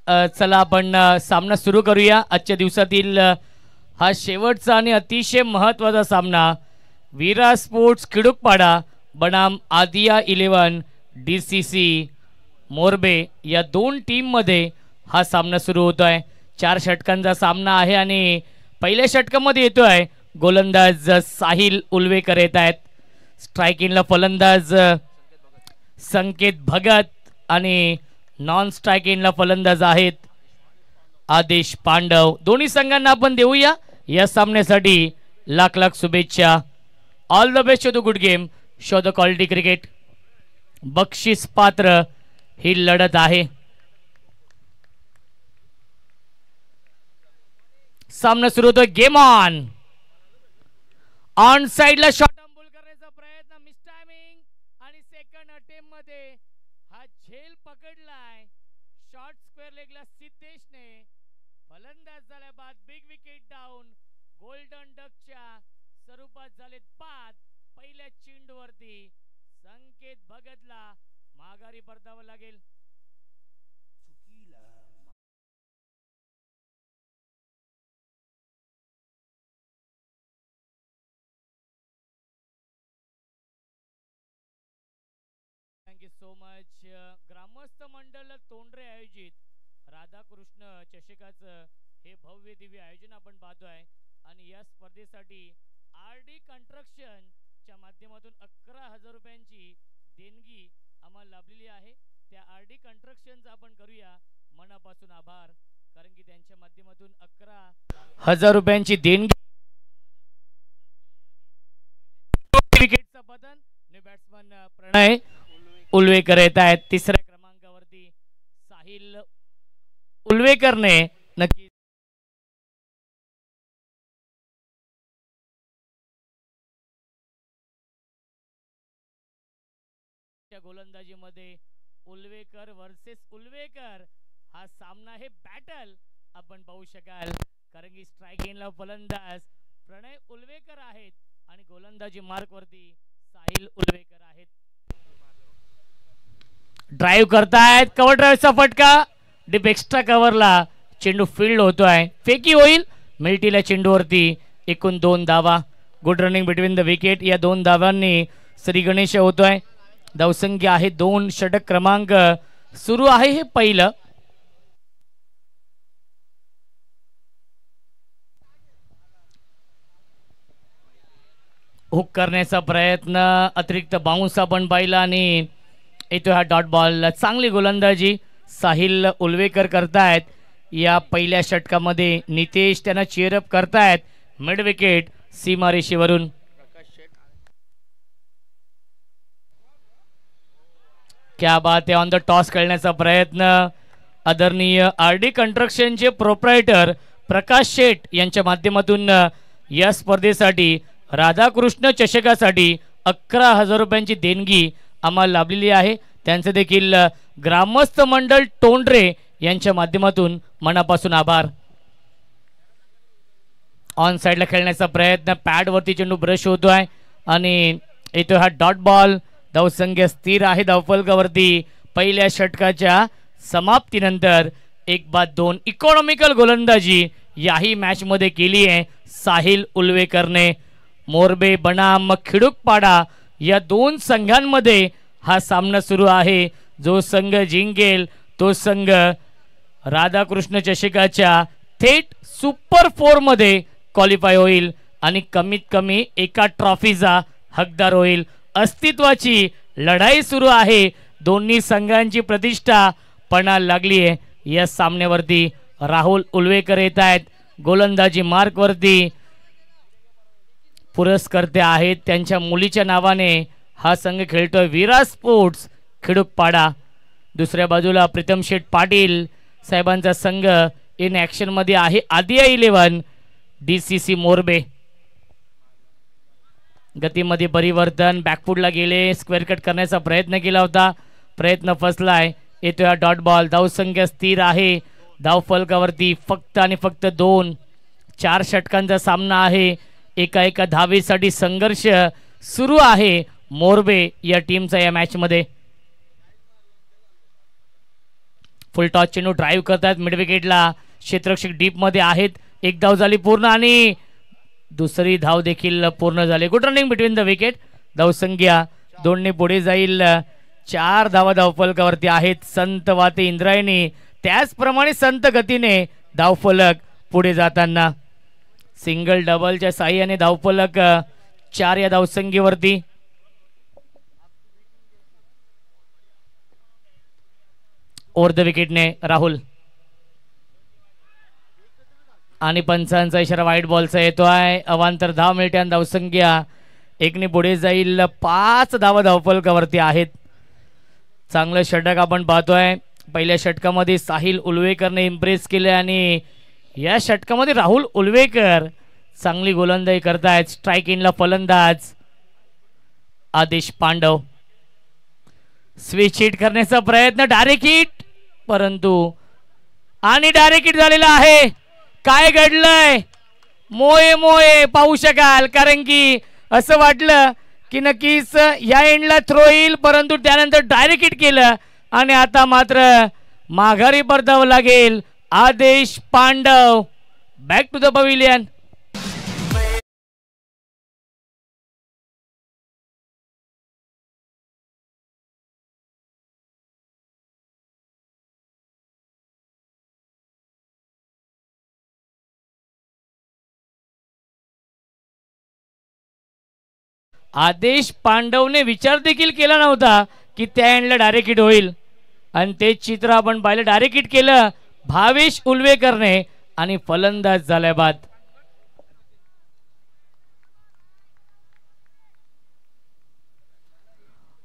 चला आपण सामना सुरू करूया। आजच्या दिवसातील हा शेवटचा आणि अतिशय महत्त्वाचा सामना वीरा स्पोर्ट्स खिडूकपाडा बनाम आदिया 11 DCC मोरबे या दोन टीम मध्ये हा सामना सुरू होतोय। 4 षटकांचा सामना आहे आणि पहिल्या षटकामध्ये येतोय गोलंदाज साहिल उल्वेकर येत आहेत। स्ट्रायकिंगला फलंदाज संकेत भगत आणि नॉन स्ट्रायकिंगला फलंदाज आहेत आदेश पांडव। दोन्ही संघांना आपण देऊया या सामन्यासाठी लाख लाख शुभेच्छा। All the best, show the good game, show the quality cricket. बक्षीस पात्र ही लढत आहे। सामना सुरू होतोय। Game on. ऑन साइडला शॉर्ट अंबुल करण्याचा प्रयत्न, मिस टायमिंग आणि सेकंड अटेम्प्ट मध्ये हा झेल पकडलाय। शॉर्ट स्क्वेअर लेगला सिद्धेशने फलंदाज झाल्या बाद बिग विकेट डाऊन। गोल्डन डकच्या स्वरूपात झालेत बाद। पहिल्या चेंडूवरती संकेत भगतला माघारी परतावं लागेल। Thank you so much. ग्रामस्थ मंडळ तोंडरे आयोजित राधाकृष्ण चषकाचं हे भव्य दिव्य आयोजन आपण पाहतोय आणि या स्पर्धेसाठी RD कंस्ट्रक्शन च्या माध्यमातून 11,000 रुपयांची देणगी आम्हाला लाभलेली आहे। त्या RD कंस्ट्रक्शनचा आपण करूया मनापासून आभार, कारण की त्यांच्या माध्यमातून 11,000 रुपयांची देणगी। विकेटचा पतन न्यू बॅट्समन प्रणय उल्वेकर येत आहेत। तिसऱ्या क्रमांकावरती साहिल उल्वेकरने नक्की गोलंदाजीमध्ये उल्वेकर वर्सेस उल्वेकर हा सामना हे बॅटल आपण पाहू शकाल, कारण की स्ट्रायकिंगला फलंदाज प्रणय उल्वेकर आहेत आणि गोलंदाजी मार्क वरती साहिल उल्वेकर आहेत। ड्राइव करतायत, कव्हर ड्राइवचा फटका डीप एक्स्ट्रा कव्हरला चेंडू फील्ड होतोय, फेकी होईल। मिल्टीला चेंडूवरती एकूण 2 धावा। Good running between the wicket. या 2 धावांनी श्री गणेश होतोय। धावसंख्या आहे 2। षटक क्रमांक सुरू आहे हे पहिलं। हुक करण्याचा प्रयत्न, अतिरिक्त बाउन्स आपण पाहिला आणि येतो हा डॉट बॉल। चांगली गोलंदाजी साहिल उल्वेकर करतायत या पहिल्या षटकामध्ये। नितेश त्यांना चेअरअप करतायत मिड विकेट सीमारेषेवरून। क्या बात आहे। ऑन द टॉस खेळण्याचा प्रयत्न, आदरणीय RD कंस्ट्रक्शनचे प्रोप्रायटर प्रकाश शेठ यांच्या माध्यमातून या स्पर्धेसाठी राधाकृष्ण चषकासाठी 11,000 रुपयांची देणगी आम्हाला लाभलेली आहे। त्यांचे देखील ग्रामस्थ मंडळ तोंडरे यांच्या माध्यमातून मनापासून आभार। ऑन साइडला खेळण्याचा प्रयत्न, पॅड वरती चेंडू ब्रश होतोय आणि येतोय हा डॉट बॉल। धावसंख्या स्थिर आहे धावफलकावरती। पहिल्या षटकाच्या समाप्तीनंतर 1-2 इकॉनॉमिकल गोलंदाजी याही मॅच मध्ये केली आहे साहिल उल्वेकरने। मोरबे बनाम खिडूकपाडा या 2 संघांमध्ये हा सामना सुरू आहे। जो संघ जिंकेल तो संघ राधाकृष्ण चषकाच्या थेट सुपर 4 मध्ये क्वालिफाय होईल आणि कमीत कमी एका ट्रॉफीचा हकदार होईल। अस्तित्वाची लढाई सुरू आहे। दोन्ही संघांची प्रतिष्ठा पणाला लागली आहे या सामन्यावरती। राहुल उल्वेकर येत आहेत गोलंदाजी मार्क वरती। पुरस्कर्ते आहेत त्यांच्या मुलीच्या नावाने हा संघ खेळतोय वीरा स्पोर्ट्स खिडूकपाडा। दुसऱ्या बाजूला प्रीतम शेठ पाटील साहेबांचा संघ इन ऍक्शन मध्ये आहे आदिया 11 DCC मोरबे। गतीमध्ये परिवर्तन, बॅकफुटला गेले, स्क्वेअर कट करण्याचा प्रयत्न केला होता, प्रयत्न फसलाय। येतोय डॉट बॉल। धावसंख्या स्थिर आहे धावफलकावरती फक्त आणि फक्त 2। 4 षटकांचा सामना आहे। एका धावेसाठी संघर्ष सुरू आहे मोरबे या टीमचा या मॅच मध्ये। फुल टॉस चेंडू ड्राईव्ह करतात मिड विकेटला. क्षेत्ररक्षक डीप मध्ये आहेत. एक धाव झाली पूर्ण आणि दुसरी धाव देखील पूर्ण झाली. Good running between the wicket. धावसंख्या 2 पुढे जाईल. 4 धावा धावफलकावरती आहेत. संत वाते इंद्रायणी त्याचप्रमाणे संत गतीने धावफलक पुढे जाताना सिंगल डबलच्या साह्याने धावफलक 4 या धावसंख्येवरती. ओव्हर द विकेटने राहुल आणि पंचांचा इशारा वाईट बॉलचा येतो आहे. अवांतर धाव मिळते आणि धावसंख्या 1 पुढे जाईल. 5 धावा धावफलकावरती आहेत. चांगलं षटक आपण पाहतोय. पहिल्या षटकामध्ये साहिल उलवेकरने इम्प्रेस केले आणि या षटकामध्ये राहुल उलवेकर चांगली गोलंदाजी करतायत. स्ट्राईक इनला फलंदाज आदेश पांडव. स्विच हिट करण्याचा प्रयत्न. डायरेक्ट हिट परंतु आणि डायरेक्ट हिट झालेला आहे. काय घडलंय मोये मोये पाहू शकाल कारण की असं वाटलं की नक्कीच या एंडला थ्रो येईल परंतु त्यानंतर डायरेक्ट हिट केलं आणि आता मात्र माघारी परतावं लागेल. Aadesh Pandav back to the pavilion. Aadesh पांडवने विचार देखील केला नव्हता की त्या एंडला डायरेक्ट हिट होईल आणि ते चित्र आपण पाहिलं. डायरेक्ट हिट केलं भावेश उलवेकरने आणि फलंदाज झाल्या बाद.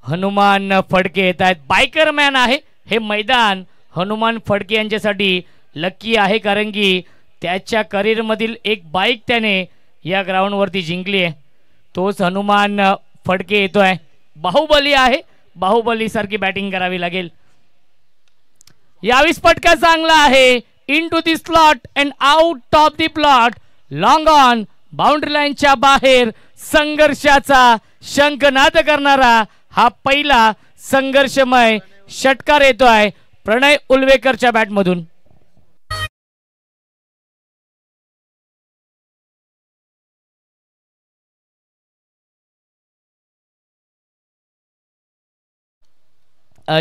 हनुमान फडके येत आहेत. बायकर मॅन आहे हे मैदान. हनुमान फडके यांच्यासाठी लकी आहे कारण की त्याच्या करिअर मधील एक बाईक त्याने या ग्राउंड वरती जिंकली आहे. तोच हनुमान फडके येतोय. बाहुबली आहे. बाहुबली सारखी बॅटिंग करावी लागेल. यावीस फटका चांगला आहे. Into the slot and out of the plot. Long on boundary लाईनच्या बाहेर संघर्षाचा शंखनाद करणारा हा पहिला संघर्षमय षटकार येतोय प्रणय उलवेकरच्या बॅटमधून.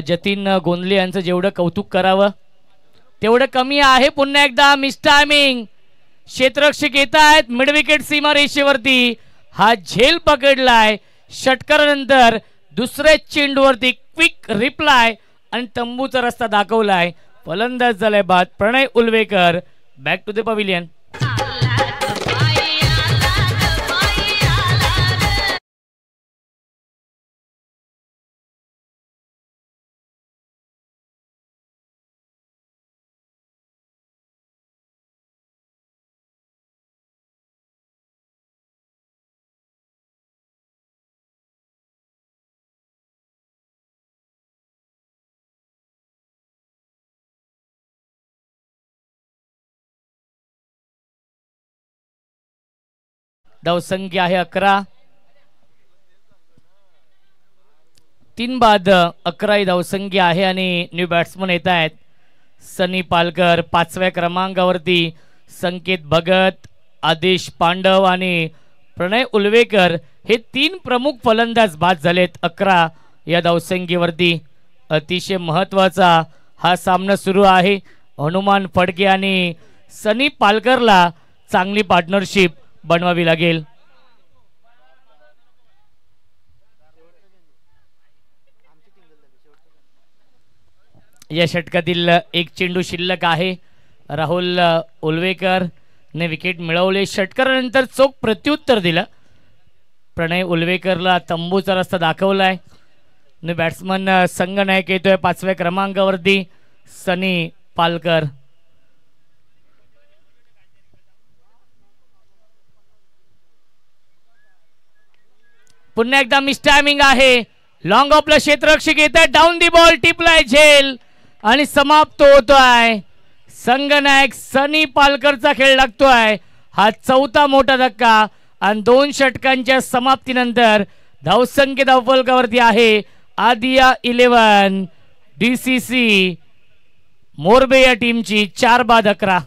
जतीन गोंदले यांचं जेवढं कौतुक करावं तेवढं कमी आहे. पुन्हा एकदा मिस टायमिंग. क्षेत्ररक्षक येत आहेत मिड विकेट सीमा रेषेवरती. हा झेल पकडलाय. षटकारानंतर दुसऱ्या चेंडूवरती क्विक रिप्लाय आणि तंबूचा रस्ता दाखवलाय. फलंदाज झालाय बाद. प्रणय उलवेकर बॅक टू द पवेलियन. धावसंख्या आहे 11. 3 बाद 11 ही धावसंख्या आहे आणि न्यू बॅट्समन येत आहेत. सनी पालकर 5व्या क्रमांकावरती. संकेत भगत, आदेश पांडव आणि प्रणय उलवेकर हे 3 प्रमुख फलंदाज बाद झालेत 11 या धावसंख्येवरती. अतिशय महत्वाचा हा सामना सुरू आहे. हनुमान फडके आणि सनी पालकरला चांगली पार्टनरशिप बनवावी लागेल. या षटकातील एक चेंडू शिल्लक आहे. राहुल उलवेकर ने विकेट मिळवले. षटकारानंतर चोख प्रत्युत्तर दिलं. प्रणय उलवेकरला तंबूचा रस्ता दाखवलाय. बॅट्समन संघनायक येतोय 5व्या क्रमांकावरती सनी पालकर. पुन्हा एकदा मिस टायमिंग आहे. लॉंग ऑफला क्षेत्ररक्षक येत आहे. डाऊन दी बॉल टिपलाय झेल आणि समाप्त होतोय. संघनायक सनी पालकरचा खेळ लागतोय. हा 4था मोठा धक्का आणि 2 षटकांच्या समाप्तीनंतर धावसंख्या धावफलकावरती आहे आदिया 11 DCC मोरबे या टीमची 4-11.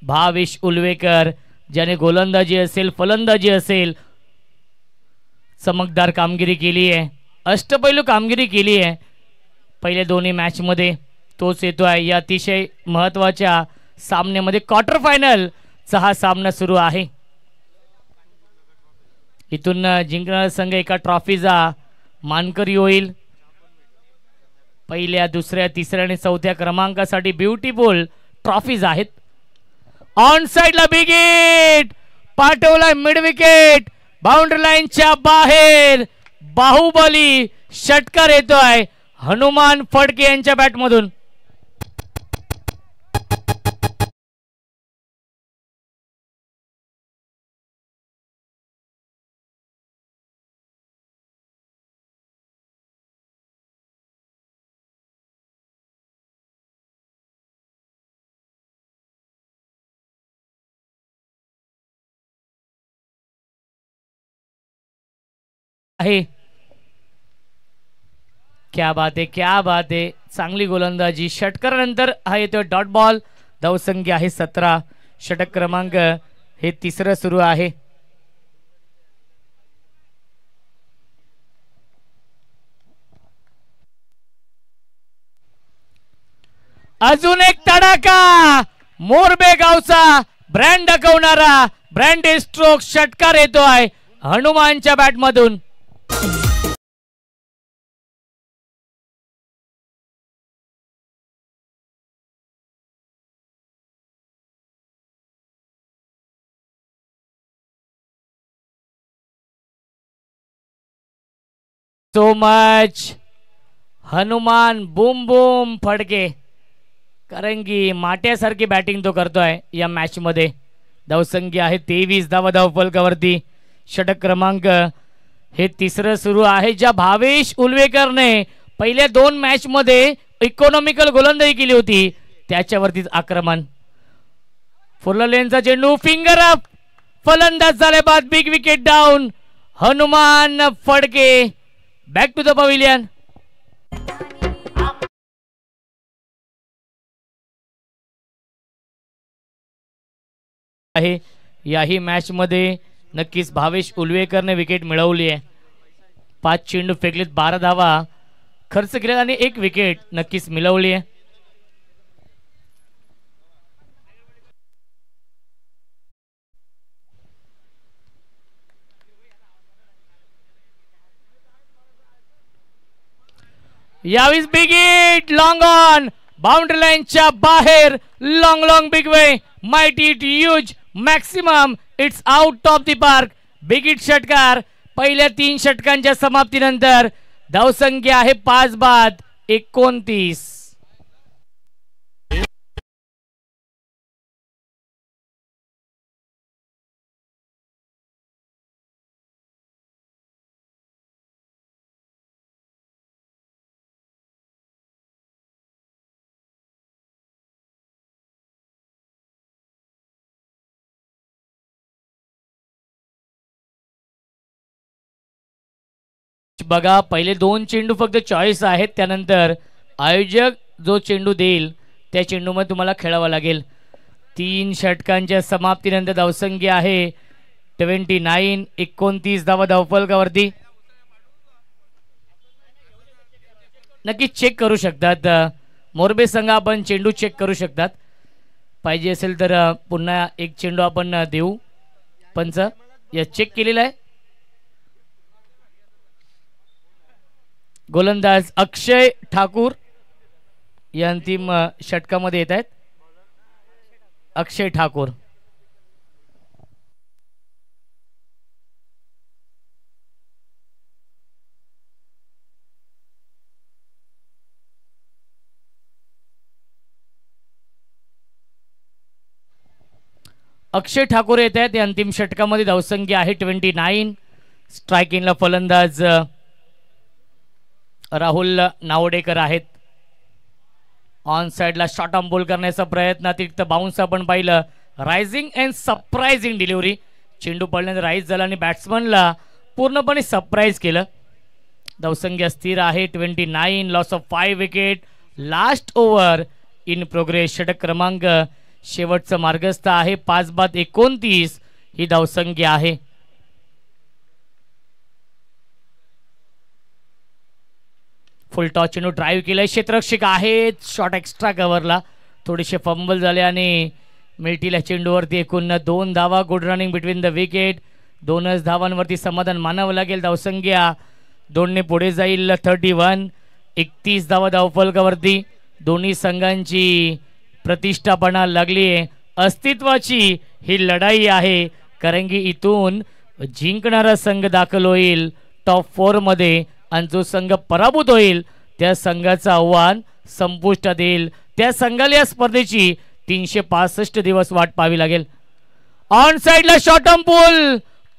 भावेश उलवेकर ज्याने गोलंदाजी असेल फलंदाजी असेल चमकदार कामगिरी केली आहे, अष्टपैलू कामगिरी केली आहे पहिले दोन्ही मॅच मध्ये. तोच येतो आहे या अतिशय महत्त्वाच्या सामन्यामध्ये. क्वार्टर फायनलचा हा सामना सुरू आहे. इथून जिंकणारा संघ एका ट्रॉफीचा मानकरी होईल. पहिल्या दुसऱ्या तिसऱ्या आणि चौथ्या क्रमांकासाठी ब्युटिफुल ट्रॉफीज आहेत. ऑन साइडला बिग हिट पाठवला मिड विकेट बाउंड्री लाईनच्या बाहेर. बाहुबली षटकार येतोय हनुमान फडके यांच्या बॅटमधून. आहे क्या बात आहे, क्या बात आहे. चांगली गोलंदाजी. षटकारानंतर हा येतोय डॉट बॉल. धावसंख्या आहे 17. षटक क्रमांक हे तिसरं सुरू आहे. अजून एक तडाखा. मोरबे गावचा ब्रँड दाखवणारा ब्रँड स्ट्रोक षटकार येतोय हनुमानच्या बॅटमधून. So much Hanuman boom boom फडके. कारण की माट्यासारखी बॅटिंग तो करतोय या मॅच मध्ये. धावसंख्या आहे 23 धावा धावफलकावरती. षटक क्रमांक हे तिसरं सुरू आहे. ज्या भावेश उलवेकरने पहिल्या दोन मॅच मध्ये इकॉनॉमिकल गोलंदाजी केली होती त्याच्यावरतीच आक्रमण. फुललेनचा चेंडू फिंगर अप. फलंदाज झाले बाद. Big wicket down. Hanuman Phadke back to the pavilion. आहे याही मॅच मध्ये नक्कीच भावेश उलवेकरने विकेट मिळवली आहे. 5 चेंडू फेकलेत, 12 धावा खर्च केले आणि 1 विकेट नक्कीच मिळवली आहे. यावेळी big hit long on boundary लाईनच्या बाहेर. Long long big way mighty it huge maximum it's out of the park. Big hit षटकार पहिल्या 3 षटकांच्या समाप्तीनंतर. धावसंख्या आहे 5 बाद 29. बघा पहिले 2 चेंडू फक्त चॉईस आहेत. त्यानंतर आयोजक जो चेंडू देईल त्या चेंडूमध्ये तुम्हाला खेळावं लागेल. 3 षटकांच्या समाप्तीनंतर धावसंख्या आहे 29. 29 धावा धावफलकावरती. नक्की चेक करू शकतात मोरबे संघ. आपण चेंडू चेक करू शकतात. पाहिजे असेल तर पुन्हा एक चेंडू आपण देऊ पंच. या चेक केलेला आहे. गोलंदाज अक्षय ठाकूर या अंतिम षटकामध्ये येत आहेत. अक्षय ठाकूर येत आहेत. या अंतिम षटकामध्ये धावसंख्या आहे 29. स्ट्रायकिंगला फलंदाज राहुल नावडेकर आहेत. ऑन साइडला शॉर्ट आर्म बॉल करण्याचा प्रयत्न, अतिरिक्त बाउन्स आपण पाहिलं. Rising and surprising delivery. चेंडू पडल्यानंतर राईज झाला आणि बॅट्समनला पूर्णपणे सरप्राईज केलं. धावसंख्या स्थिर आहे 29. Loss of 5 wicket. Last over in progress. षटक क्रमांक शेवटचं मार्गस्थ आहे. 5/29 ही धावसंख्या आहे. फुल टॉस चेंडू ड्राईव्ह केलाय. क्षेत्ररक्षक आहेत. शॉट एक्स्ट्रा कव्हरला थोडेसे फंबल झाले आणि मिळतील चेंडूवरती एकूण 2 धावा. Good running between the wicket. 2च धावांवरती समाधान मानावं लागेल. धावसंख्या 2ने पुढे जाईल. 31. 31 धावा धावफलकावरती. दोन्ही संघांची प्रतिष्ठापणा लागली आहे. अस्तित्वाची ही लढाई आहे, कारण की इथून जिंकणारा संघ दाखल होईल टॉप 4 मध्ये आणि जो संघ पराभूत होईल त्या संघाचं आव्हान संपुष्टात येईल. त्या संघाला या स्पर्धेची 365 दिवस वाट पाहावी लागेल. ऑन साइडला short arm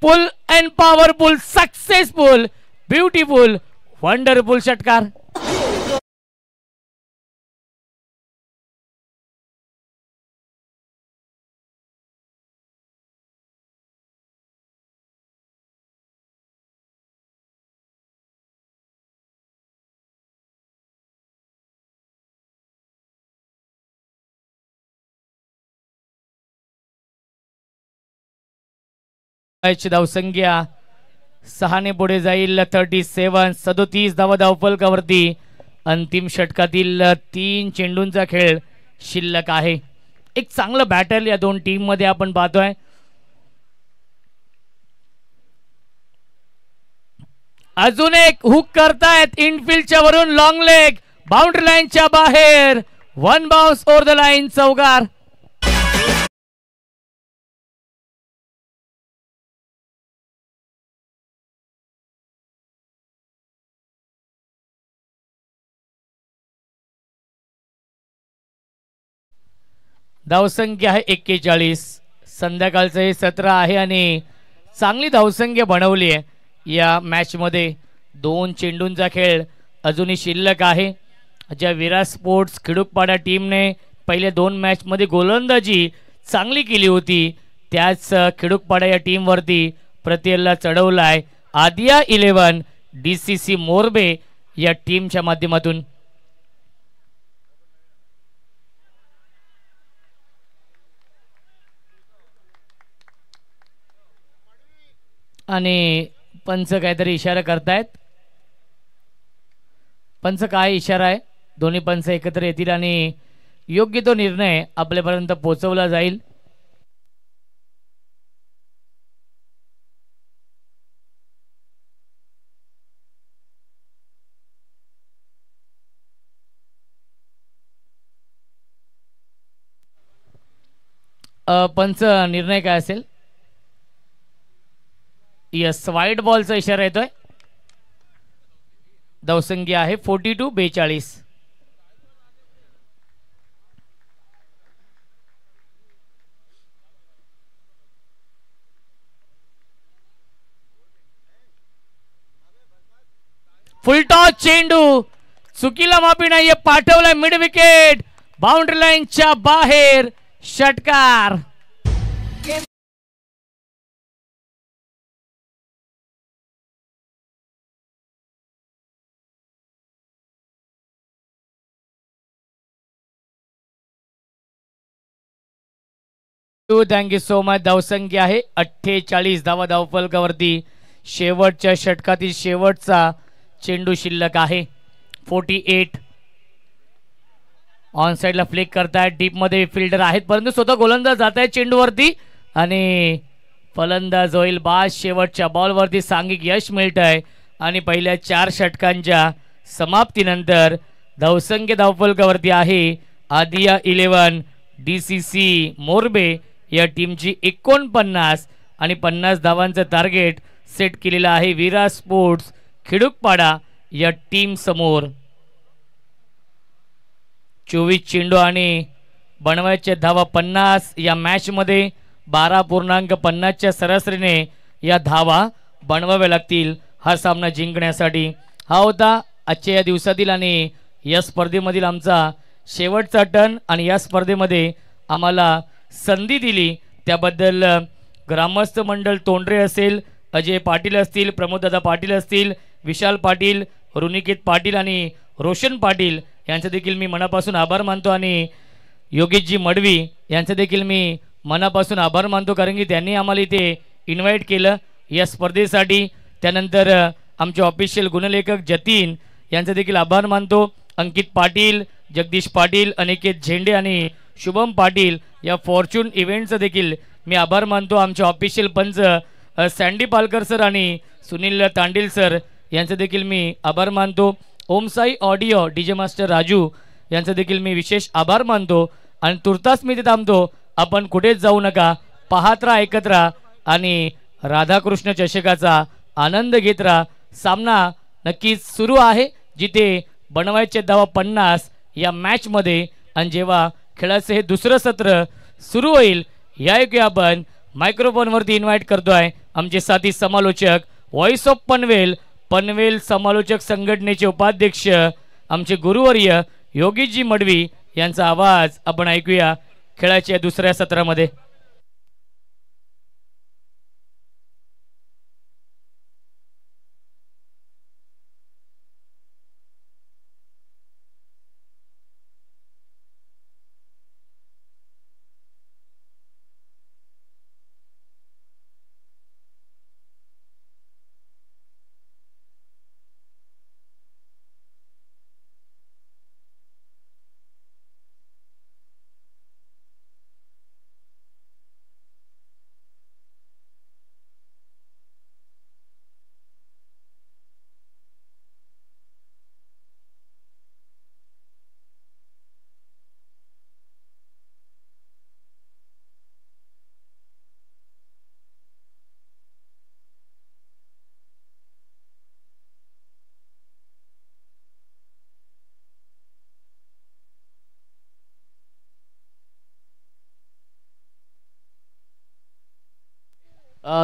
pull and powerful, successful, beautiful, wonderful षटकार. धावसंख्या 6ने पुढे जाईल. 37. 37 धावा धावफलकावरती. अंतिम षटकातील 3 चेंडूंचा खेळ शिल्लक आहे. एक चांगलं बॅटल या दोन टीम मध्ये आपण पाहतोय. अजून एक हुक करतायत इनफिल्डच्या वरून. लॉंग लेग बाउंड्री लाईनच्या बाहेर. 1 बाउन्स ओव्हर द लाईन. चौकार. धावसंख्या आहे 41. संध्याकाळचं हे सत्र आहे आणि चांगली धावसंख्या बनवली आहे या मॅच मध्ये. 2 चेंडूंचा खेळ अजूनही शिल्लक आहे. ज्या विराट स्पोर्ट्स खिडूकपाडा टीमने पहिल्या 2 मॅच मध्ये गोलंदाजी चांगली केली होती, त्याच खिडूकपाडा या टीम वरती प्रत्येला चढवलाय आदिया 11 DCC मोरबे या टीमच्या माध्यमातून. आणि पंच काहीतरी इशारा करतायत. पंच काय इशारा आहे? दोन्ही पंच एकत्र येतील आणि योग्य तो निर्णय आपल्यापर्यंत पोहोचवला जाईल. पंच निर्णय काय असेल? यस, वाईट बॉलचा इशारा येतोय. धावसंख्या आहे 42-42. फुलटॉस चेंडू चुकीला माफी नाहीये. पाठवलाय मिड विकेट. बाउंड्री लाईनच्या बाहेर. षटकार. Thank you so much. धावसंख्या आहे 48 धावा धावफलकावरती. शेवटच्या षटकातील शेवटचा चेंडू शिल्लक आहे. 48. ऑन साइडला फ्लिक करतायत. डीप मध्ये फिल्डर आहेत, परंतु स्वतः गोलंदाज जात आहे चेंडूवरती आणि फलंदाज होईल बाद. शेवटच्या बॉलवरती सांघिक यश मिळतंय आणि पहिल्या 4 षटकांच्या समाप्तीनंतर धावसंख्या धावफलकावरती आहे आदिया 11 DCC मोरबे या टीमची 49 आणि 50 धावांचं टार्गेट सेट केलेलं आहे वीरा स्पोर्ट्स खिडूकपाडा या टीम समोर. 24 चेंडू आणि बनवायचे धावा 50. या मॅच मध्ये 12.50च्या सरासरीने या धावा बनवाव्या लागतील हा सामना जिंकण्यासाठी. हा होता आजच्या या दिवसातील आणि या स्पर्धेमधील आमचा शेवटचा टर्न आणि या स्पर्धेमध्ये आम्हाला संधी दिली त्याबद्दल ग्रामस्थ मंडळ तोंडरे असेल, अजय पाटील असतील, प्रमोददादा पाटील असतील, विशाल पाटील, रुनिकेत पाटील आणि रोशन पाटील यांचे देखील मी मनापासून आभार मानतो आणि योगेशजी मडवी यांचे देखील मी मनापासून आभार मानतो कारण की त्यांनी आम्हाला इथे इन्व्हाइट केलं या स्पर्धेसाठी. त्यानंतर आमचे ऑफिशियल गुणलेखक जतीन यांचे देखील आभार मानतो. अंकित पाटील, जगदीश पाटील, अनिकेत झेंडे आणि शुभम पाटील या फॉर्च्यून इव्हेंटचं देखील मी आभार मानतो. आमचे ऑफिशियल पंच सँडी पालकर सर आणि सुनील तांडील सर यांचे देखील मी आभार मानतो. Om Sai audio DJ master Raju यांचे देखील मी विशेष आभार मानतो आणि तुर्तास मी ते थांबतो. आपण कुठेच जाऊ नका, पाहत राहा, ऐकत राहा आणि राधाकृष्ण चषकाचा आनंद घेत राहा. सामना नक्कीच सुरू आहे जिथे बनवायचे धावा 50 या मॅच मध्ये आणि जेव्हा खेळाचं हे दुसरं सत्र सुरू होईल यायोगे आपण मायक्रोफोनवरती इन्व्हाइट करतोय आमचे साथी समालोचक व्हॉइस ऑफ पनवेल पनवेल समालोचक संघटनेचे उपाध्यक्ष आमचे गुरुवर्य योगीजी मडवी यांचा आवाज आपण ऐकूया खेळाच्या दुसऱ्या सत्रामध्ये.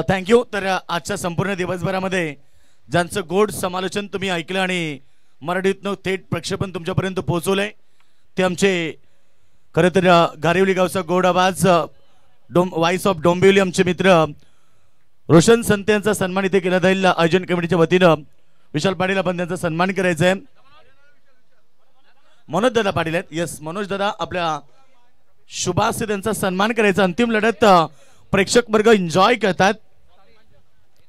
थँक्यू. तर आजच्या संपूर्ण दिवसभरामध्ये ज्यांचं गोड समालोचन तुम्ही ऐकलं आणि मराठीतनं थेट प्रक्षेपण तुमच्यापर्यंत पोहोचवलंय ते आमचे खरं तर गारिवली गावचा गोड आवाज व्हॉइस ऑफ डोंबिवली आमचे मित्र रोशन संत यांचा सन्मान इथे केला जाईल आयोजन कमिटीच्या वतीनं. विशाल पाटील आपण त्यांचा सन्मान करायचा आहे. मनोज दादा पाटील आहेत. यस, मनोज दादा आपल्या शुभास त्यांचा सन्मान करायचा. अंतिम लढत प्रेक्षक वर्ग एन्जॉय करतात.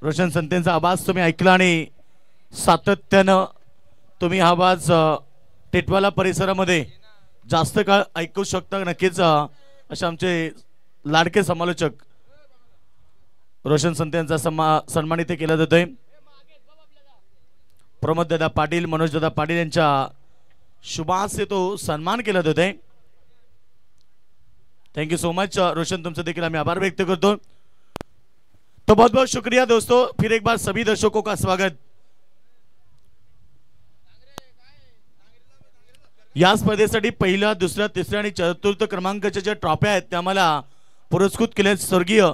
रोशन संतेंचा आवाज तुम्ही ऐकला आणि सातत्यानं तुम्ही हा आवाज टिटवाला परिसरामध्ये जास्त काळ ऐकू शकता नक्कीच. असे आमचे लाडके समालोचक रोशन संतेंचा सन्मान इथे केला जातोय. प्रमोद दादा पाटील, मनोज दादा पाटील यांच्या शुभास तो सन्मान केला जातोय. Thank you so much Roshan, तुमसे देखिए हमें आभार व्यक्त करतो. तो बहुत बहुत शुक्रिया दोस्तों. फिर एक बार सभी दर्शकों का स्वागत. या स्पर्धेसाठी पहिला, दुसरा, तिसरा आणि चतुर्थ क्रमांकाच्या ज्या ट्रॉफ्या आहेत त्या आम्हाला पुरस्कृत केल्या. स्वर्गीय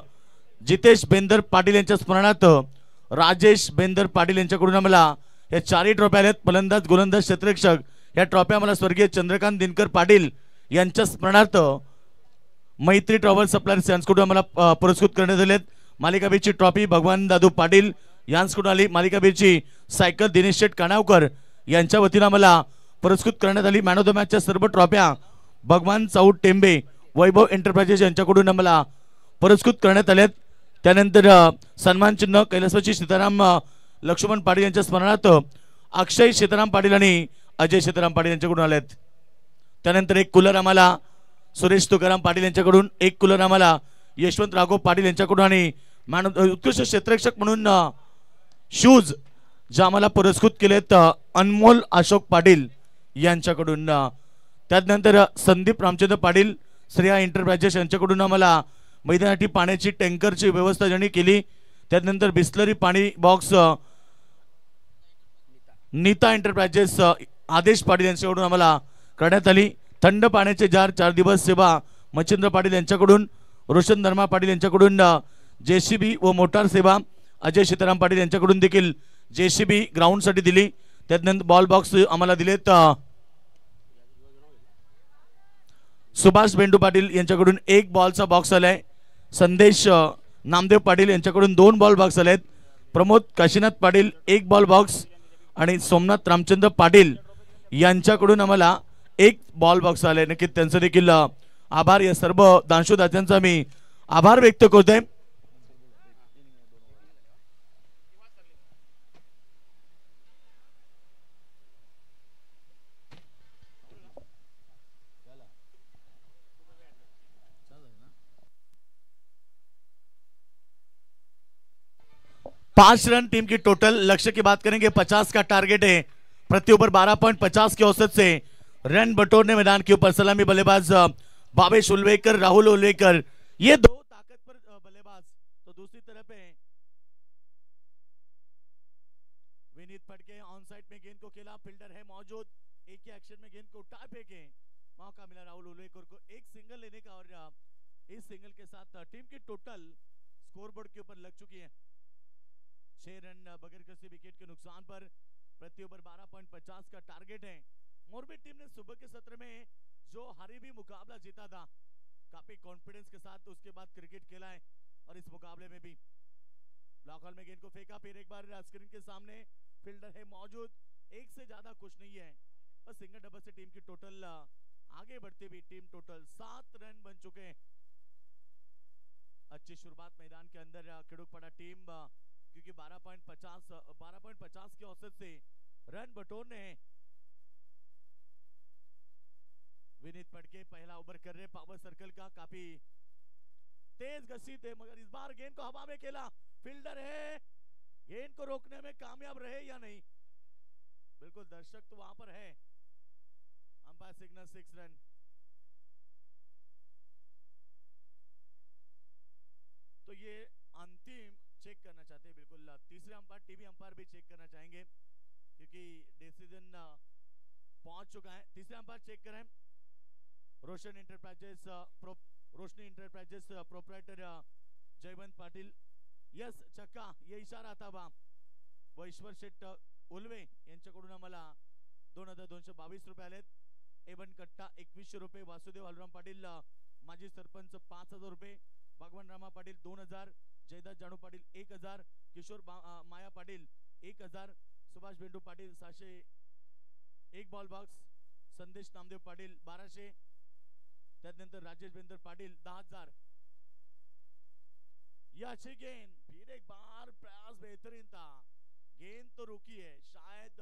जितेश बेंदर पाटील यांच्या स्मरणार्थ राजेश बेंदर पाटील यांच्याकडून आम्हाला या 4ही ट्रॉफ्या आहेत. फलंदाज, गोलंदाज, क्षेत्ररक्षक या ट्रॉफ्या आम्हाला स्वर्गीय चंद्रकांत दिनकर पाटील यांच्या स्मरणार्थ मैत्री ट्रॅव्हल सप्लायर्स यांच्याकडून आम्हाला पुरस्कृत करण्यात आलेत. मालिकावीरची ट्रॉफी भगवान दादू पाटील यांच्याकडून आली. मालिकावीरची सायकल दिनेश शेठ काणावकर यांच्या वतीनं आम्हाला पुरस्कृत करण्यात आली. मॅन ऑफ द मॅचच्या सर्व ट्रॉफ्या भगवान चौड टेंबे वैभव एंटरप्राइजेस यांच्याकडून आम्हाला पुरस्कृत करण्यात आलेत. त्यानंतर सन्मान चिन्ह कैलासवासी सीताराम लक्ष्मण पाटील यांच्या स्मरणार्थ अक्षय सीताराम पाटील आणि अजय सीताराम पाटील यांच्याकडून आलेत. त्यानंतर एक कूलर आम्हाला सुरेश तुकाराम पाटील यांच्याकडून, एक कूलर आम्हाला यशवंत राघव पाटील यांच्याकडून आणि उत्कृष्ट क्षेत्ररक्षक म्हणून शूज जे आम्हाला पुरस्कृत केलेत अनमोल अशोक पाटील यांच्याकडून, त्यानंतर संदीप रामचंद्र पाटील श्रेया एंटरप्राइजेस यांच्याकडून आम्हाला मैदानासाठी पाण्याची टँकरची व्यवस्था ज्यांनी केली, त्यानंतर बिस्लरी पाणी बॉक्स नीता एंटरप्राइजेस आदेश पाटील यांच्याकडून आम्हाला करण्यात आली, थंड पाण्याचे जार 4 दिवस सेवा मच्छिंद्र पाटील यांच्याकडून, रोशन धर्मा पाटील यांच्याकडून जेसीबी व मोटार सेवा अजय सीताराम पाटील यांच्याकडून देखील जेसीबी ग्राउंडसाठी दिली, त्यानंतर बॉल बॉक्स आम्हाला दिलेत सुभाष बेंडू पाटील यांच्याकडून 1 बॉलचा बॉक्स आलाय, संदेश नामदेव पाटील यांच्याकडून 2 बॉल बॉक्स आलेत, प्रमोद काशीनाथ पाटील 1 बॉल बॉक्स आणि सोमनाथ रामचंद्र पाटील यांच्याकडून आम्हाला 1 बॉल बॉक्स आले। नक्कीच त्यांचं देखील आभार, या सर्व दानशूदात्यांचा मी आभार व्यक्त करतोय। पांच रन टीम की टोटल, लक्ष्य की बात करेंगे 50 का टारगेट है, प्रति ओवर 12.50 के औसत से रन बटोरने मैदान के ऊपर सलामी बल्लेबाज भावेश उल्वेकर, राहुल उल्वेकर, ये 2 ताकतवर बल्लेबाज। तो दूसरी तरफ है विनीत फटके, ऑन साइड में गेंद को खेला, फील्डर है मौजूद, एक ही एक्शन में गेंद को उठा फेंके, मौका मिला राहुल उल्वेकर को एक सिंगल लेने का, और इस सिंगल के साथ टीम की टोटल स्कोरबोर्ड के ऊपर लग चुकी है 6 रन बगैर किसी विकेट के नुकसान पर, प्रति ओवर 12.50 का टारगेट है। मोरबी टीम ने सुबह के सत्र में जो हारी भी मुकाबला जीता था, काफी कॉन्फिडेंस के साथ उसके बाद क्रिकेट खेला है, और इस मुकाबले में भी ब्लॉक हॉल में गेंद को फेंका, फिर एक बार स्क्रीन के सामने फील्डर है मौजूद, एक से ज्यादा कुछ नहीं है, बस सिंगल डबल से टीम की टोटल आगे बढ़ती हुई टीम टोटल 7 रन बन चुके हैं। अच्छी शुरुआत मैदान के अंदर खिड़ुकपड़ा टीम, क्योंकि 12.50 के औसत से रन बटोरने हैं। विनीत पटके पहला ओवर कर रहे पावर सर्कल का, काफी तेज गति थे, मगर इस बार गेंद को हवा में खेला, फील्डर है, गेंद को रोकने में कामयाब रहे या नहीं, बिल्कुल दर्शक तो वहां पर है, अंपायर सिग्नल 6 रन। तो ये अंतिम चेक करना चाहते हैं, बिल्कुल तीसरे अंपायर टीवी अंपायर भी चेक करना चाहेंगे, क्योंकि डिसीजन पहुंच चुका है। तीसरे अंपायर चेक करें, Roshni enterprises proprietor Jaywant Patil, yes चक्का, ये इशारा आता बा व ईश्वर शेट उल्वे यांच्याकडून आम्हाला 2222 रुपये आलेत, एवन कट्टा 2100 रुपये, वासुदेव हलराम पाटील माजी सरपंच 5000 रुपये, भगवान रामा पाटील 2000, जयदास जानू पाटील 1000, किशोर माया पाटील 1000, सुभाष बेंडू पाटील 700, 1 बॉल बॉक्स, संदेश नामदेव पाटील 1200, त्यानंतर राजेश बेंदर पाटील 10000। यह अच्छी गेंद, फिर एक बार प्रयास बेहतरीन था, गेंद तो रुकी है, शायद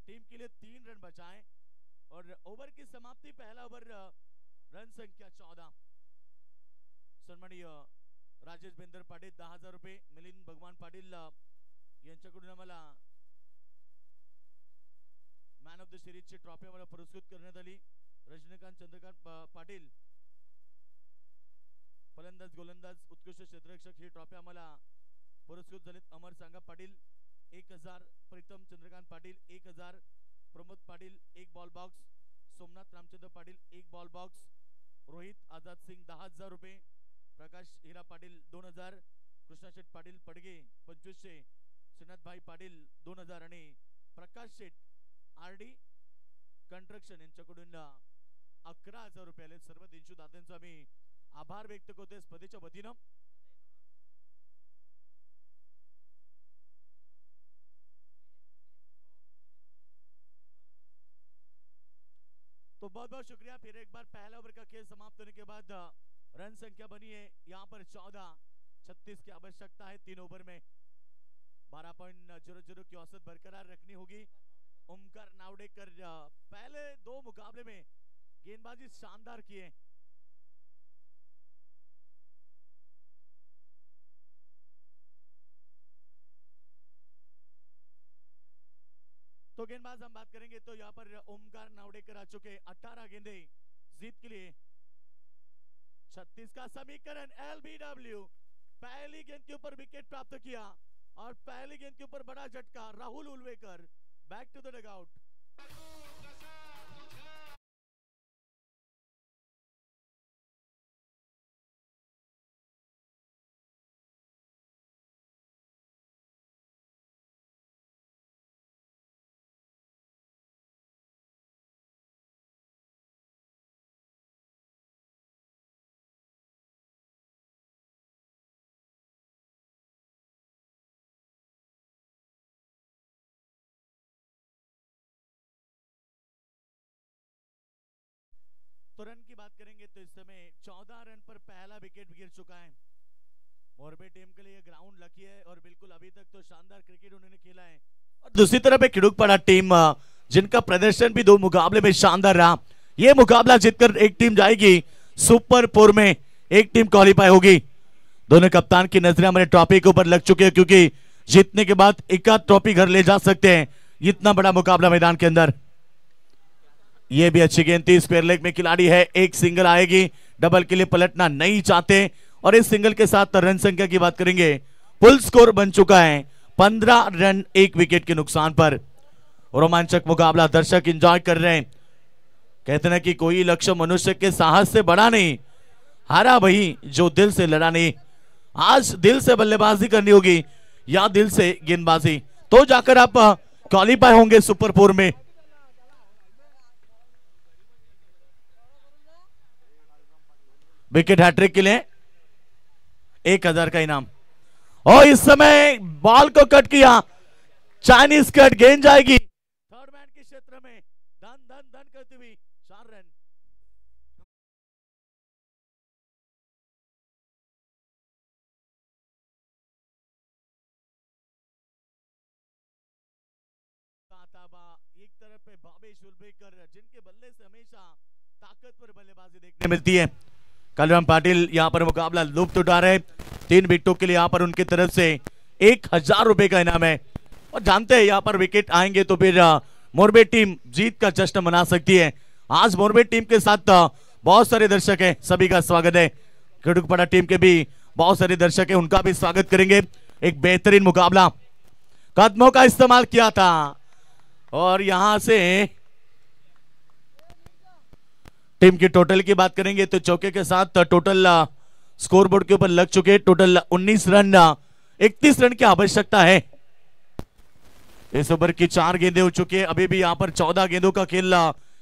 टीम के लिए 3 रन बचाएं, और ओवर की समाप्ति, पहला ओवर रन संख्या 14। सन्माननीय राजेश बेंदर पाटील 10000 रुपये, मिलिंद भगवान पाटील यांच्याकडून आम्हाला मॅन ऑफ द सिरीजची ट्रॉफी आम्हाला पुरस्कृत करण्यात आली। रजनीकांत चंद्रकांत पाटील फलंदाज गोलंदाज उत्कृष्ट क्षेत्ररक्षक ही ट्रॉफी आम्हाला पुरस्कृत झालीत। Amar Sanga Patil 1000, Pritam Chandrakant Patil 1000, Pramod Patil 1 ball box, Somnath Ramchandra Patil 1 ball box, Rohit Azad Singh 10000 रुपये, प्रकाश हिरा पाटील 2000, कृष्णा शेठ पाटील पडगे 2500, श्रीनाथ भाई पाटील 2000 आणि प्रकाश शेठ आरडी कंस्ट्रक्शन यांच्याकडून 11000 रुपये आले। सर्व दिनशू दात्यांचा मी आभार व्यक्त करतोय स्पर्धेच्या वतीनं। तो बहुत बहुत शुक्रिया। फिर एक बार पहला ओवर का खेल समाप्त होने के बाद रन संख्या बनी है यहाँ पर 14, 36 की आवश्यकता है 3 ओवर में। 12.00 की औसत बरकरार रखनी होगी। ओमकार नावडेकर पहले 2 मुकाबले में गेंदबाजी शानदार किए। गेंदबाज हम बात करेंगे तो यहाँ पर ओमकार नावडेकर आ चुके, 18 गेंदे जीत के लिए। 36 का समीकरण एलबीडब्ल्यू, पहली गेंद के ऊपर विकेट प्राप्त किया और पहली गेंद के ऊपर बड़ा झटका। Rahul Ulvekar back to the dugout. तो रन की बात करेंगे तो इस समय 14 रन पर पहला विकेट गिर चुका है। मोरबी टीम के लिए ग्राउंड लकी है और बिल्कुल अभी तक तो शानदार क्रिकेट उन्होंने खेला है। और दूसरी तरफ एक खिड़ूकपड़ा टीम जिनका प्रदर्शन भी दो मुकाबले में शानदार रहा। ये मुकाबला जीतकर एक टीम जाएगी सुपर 4 में, एक टीम क्वालिफाई होगी। दोनों कप्तान की नजरें हमारे ट्रॉफी के ऊपर लग चुके हैं क्योंकि जीतने के बाद एक आध ट्रॉफी घर ले जा सकते हैं। इतना बड़ा मुकाबला मैदान के अंदर। ये भी अच्छी गेंद थी, स्क्वायर लेग में खिलाड़ी है, एक सिंगल आएगी, डबल के लिए पलटना नहीं चाहते और इस सिंगल के साथ रन संख्या की बात करेंगे, फुल स्कोर बन चुका है 15 रन एक विकेट के नुकसान पर। रोमांचक मुकाबला दर्शक एंजॉय कर रहे हैं। कहते हैं कि कोई लक्ष्य मनुष्य के साहस से बड़ा नहीं, हारा वही जो दिल से लड़ा नहीं। आज दिल से बल्लेबाजी करनी होगी या दिल से गेंदबाजी, तो जाकर आप क्वालिफाई होंगे सुपर 4 में। विकेट हैट्रिक के लिए 1000 का इनाम। और इस समय बॉल को कट किया, चाइनीज कट, गेंद जाएगी थर्ड मैन के क्षेत्र में, धन धन धन करती हुई 4 रन। एक तरफ पे भावेश उलवेकर जिनके बल्ले से हमेशा ताकतवर बल्लेबाजी देखने मिलती है। कलराम पाटिल यहाँ पर मुकाबला लुप्त उठा रहे। 3 विकेटों के लिए यहाँ पर उनकी तरफ से 1000 रुपए का इनाम है। और जानते हैं यहाँ पर विकेट आएंगे तो फिर मोरबी टीम जीत का जश्न मना सकती है। आज मोरबी टीम के साथ बहुत सारे दर्शक हैं, सभी का स्वागत है। खिड़ूकपड़ा टीम के भी बहुत सारे दर्शक हैं, उनका भी स्वागत करेंगे। एक बेहतरीन मुकाबला, कदमों का इस्तेमाल किया था और यहां से टीम की टोटल की बात करेंगे तो चौके के साथ टोटल स्कोरबोर्ड के ऊपर लग चुके टोटल 19 रन, 31 रन की आवश्यकता है। इस ओवर की 4 गेंदें हो चुकी है, अभी भी यहां पर 14 गेंदों का खेल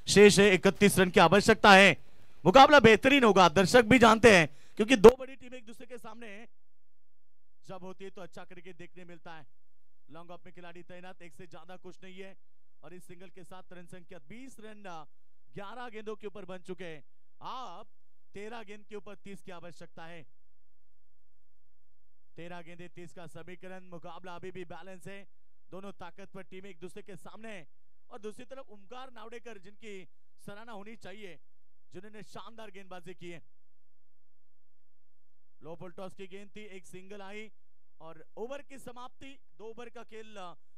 शेष है। 31 रन की आवश्यकता है। मुकाबला बेहतरीन होगा, दर्शक भी जानते हैं क्योंकि दो बड़ी टीमें एक दूसरे के सामने जब होती है तो अच्छा क्रिकेट देखने मिलता है। लॉन्ग ऑफ में खिलाड़ी तैनात, एक से ज्यादा कुछ नहीं है और इस सिंगल के साथ रन संख्या 20 रन 11 गेंदों के ऊपर बन चुके हैं। आप 13 गेंद के ऊपर 30 की आवश्यकता है। 13 गेंदे 30 का समीकरण। मुकाबला अभी भी बैलेंस है, दोनों ताकतवर टीमें एक दूसरे के सामने हैं। और दूसरी तरफ ओमकार नावडेकर जिनकी सराहना होनी चाहिए, जिन्होंने शानदार गेंदबाजी की है। लो बॉल टॉस की गेंद थी, एक सिंगल आई और ओवर की समाप्ति। 2 ओवर का खेल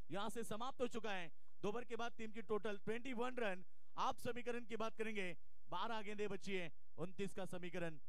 यहां से समाप्त हो चुका है। 2 ओवर के बाद टीम की टोटल 21 रन। आप समीकरण की बात करेंगे, 12 गेंदें बची है, 29 का समीकरण।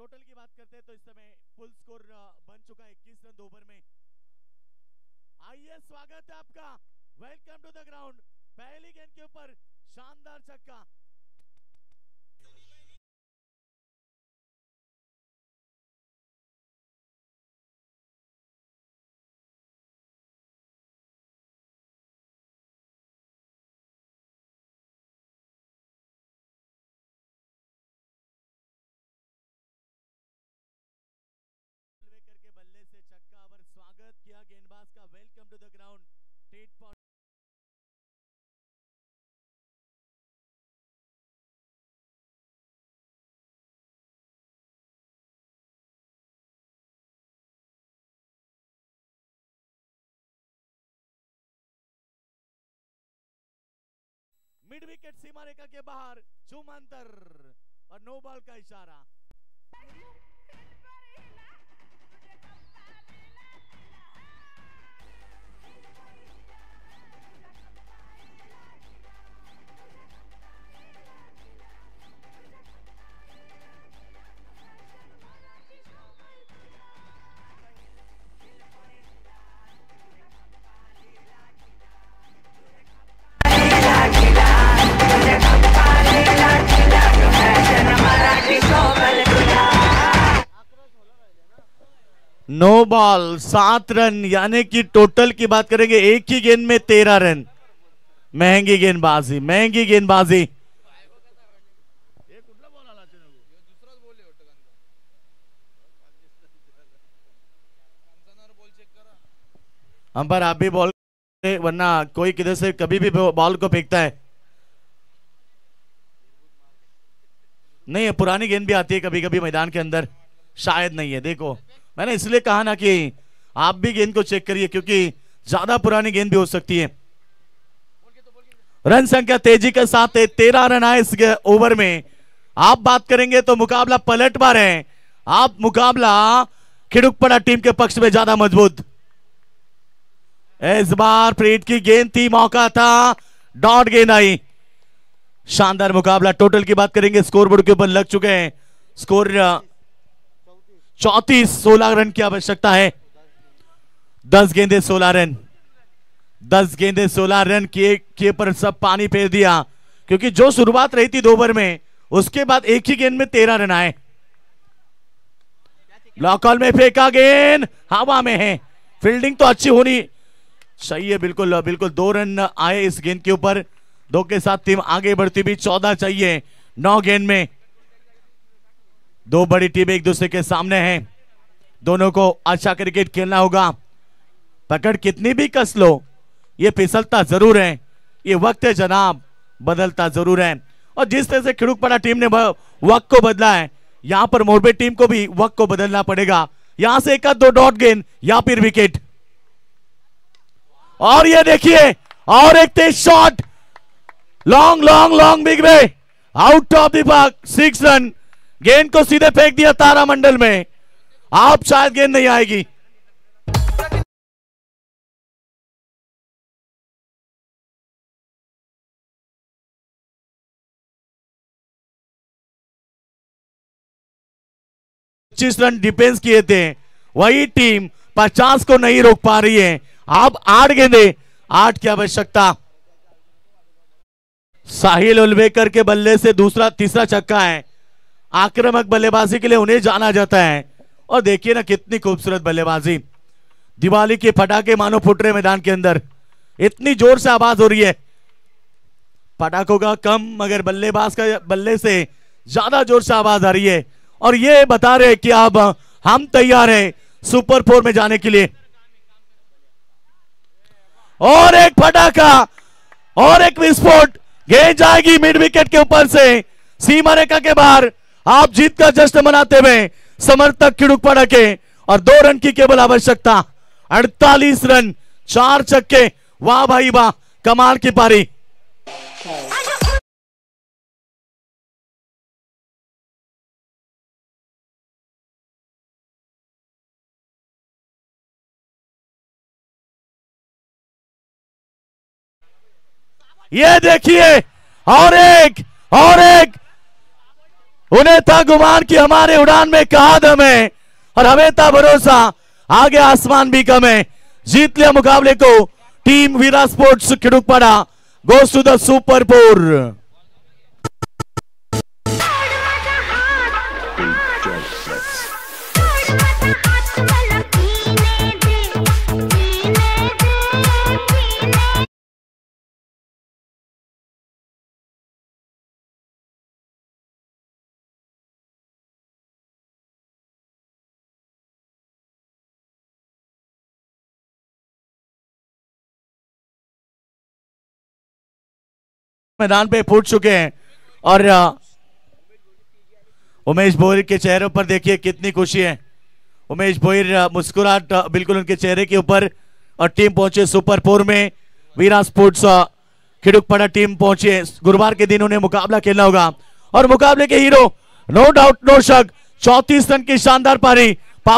टोटल की बात करते हैं तो इस समय फुल स्कोर बन चुका है 21 रन 2 ओवर में। आइए स्वागत है आपका, वेलकम टू द ग्राउंड। पहली गेंद के ऊपर शानदार छक्का। करके बल्ले से छक्का और स्वागत किया गेंदबाज का, वेलकम टू द ग्राउंड। टेट पॉट मिड विकेट सीमा रेखा के बाहर, चुमंतर और नो बॉल का इशारा। नो बॉल, 7 रन, यानी कि टोटल की बात करेंगे एक ही गेंद में 13 रन। महंगी गेंदबाजी, महंगी गेंदबाजी। अंपायर आप भी बॉल, वरना कोई किधर से कभी भी बॉल को फेंकता है। नहीं, पुरानी गेंद भी आती है कभी कभी मैदान के अंदर, शायद नहीं है। देखो मैंने इसलिए कहा ना कि आप भी गेंद को चेक करिए, क्योंकि ज्यादा पुरानी गेंद भी हो सकती है। रन संख्या तेजी के साथ 13 रन आए इस ओवर में। आप बात करेंगे तो मुकाबला पलटवार है। आप मुकाबला खिड़ुकपड़ा टीम के पक्ष में ज्यादा मजबूत। इस बार प्रीत की गेंद थी, मौका था, डॉट गेंद आई। शानदार मुकाबला। टोटल की बात करेंगे, स्कोर बोर्ड के ऊपर लग चुके हैं। स्कोर 34, 16 रन की आवश्यकता है। 10 गेंदे 16 रन, 10 गेंदे 16 रन के पर सब पानी फेर दिया, क्योंकि जो शुरुआत रही थी 2 ओवर में, उसके बाद एक ही गेंद में 13 रन आए। ब्लॉकॉल में फेंका, गेंद हवा में है। फील्डिंग तो अच्छी होनी चाहिए, बिल्कुल बिल्कुल। 2 रन आए इस गेंद के ऊपर। 2 के साथ टीम आगे बढ़ती भी 14 चाहिए 9 गेंद में। 2 बड़ी टीम एक दूसरे के सामने हैं। दोनों को अच्छा क्रिकेट खेलना होगा। पकड़ कितनी भी कस लो, ये फिसलता जरूर है। ये वक्त है जनाब, बदलता जरूर है। और जिस तरह से खिड़ुकपड़ा टीम ने वक्त को बदला है, यहां पर मोरबी टीम को भी वक्त को बदलना पड़ेगा। यहां से 1-2 डॉट गेंद या फिर विकेट। और ये देखिए, और एक तेज shot, long long long big way, out of the park, 6 run. गेंद को सीधे फेंक दिया तारामंडल में। आप शायद गेंद नहीं आएगी। पच्चीस रन डिफेंस किए थे, वही टीम 50 को नहीं रोक पा रही है। आप 8 गेंदे, 8 की आवश्यकता। साहिल उलवेकर के बल्ले से तीसरा छक्का है। आक्रामक बल्लेबाजी के लिए उन्हें जाना जाता है। और देखिए ना कितनी खूबसूरत बल्लेबाजी। दिवाली के पटाखे मानो फुट रहे मैदान के अंदर, इतनी जोर से आवाज हो रही है। पटाखों का कम, मगर बल्लेबाज का बल्ले से ज्यादा जोर से आवाज आ रही है। और ये बता रहे कि अब हम तैयार हैं सुपर 4 में जाने के लिए। और एक पटाखा और एक विस्फोट, गेंद जाएगी मिड विकेट के ऊपर से सीमा रेखा के बाहर। आप जीत का जश्न मनाते हुए समर्थक खिड़ुकपड़ा के, और 2 रन की केवल आवश्यकता। 48 रन, 4 छक्के, वाह भाई वाह, कमाल की पारी। ये देखिए, और एक उन्हें था गुमान कि हमारे उड़ान में कहा दम है और हमें था भरोसा आगे आसमान भी कम है। जीत लिया मुकाबले को team Veera sports Khidukpada goes to the super 4। मैदान पे फूट चुके हैं और उमेश भोईर के चेहरे पर देखिए कितनी खुशी है। उमेश भोईर मुस्कुराहट बिल्कुल उनके चेहरे के ऊपर और टीम पहुंचे सुपर 4 में। वीरा स्पोर्ट्स खिड़ुकपाड़ा टीम पहुंचे। गुरुवार के दिन उन्हें मुकाबला खेलना होगा और मुकाबले के हीरो नो डाउट नो शक 34 रन की शानदार पारी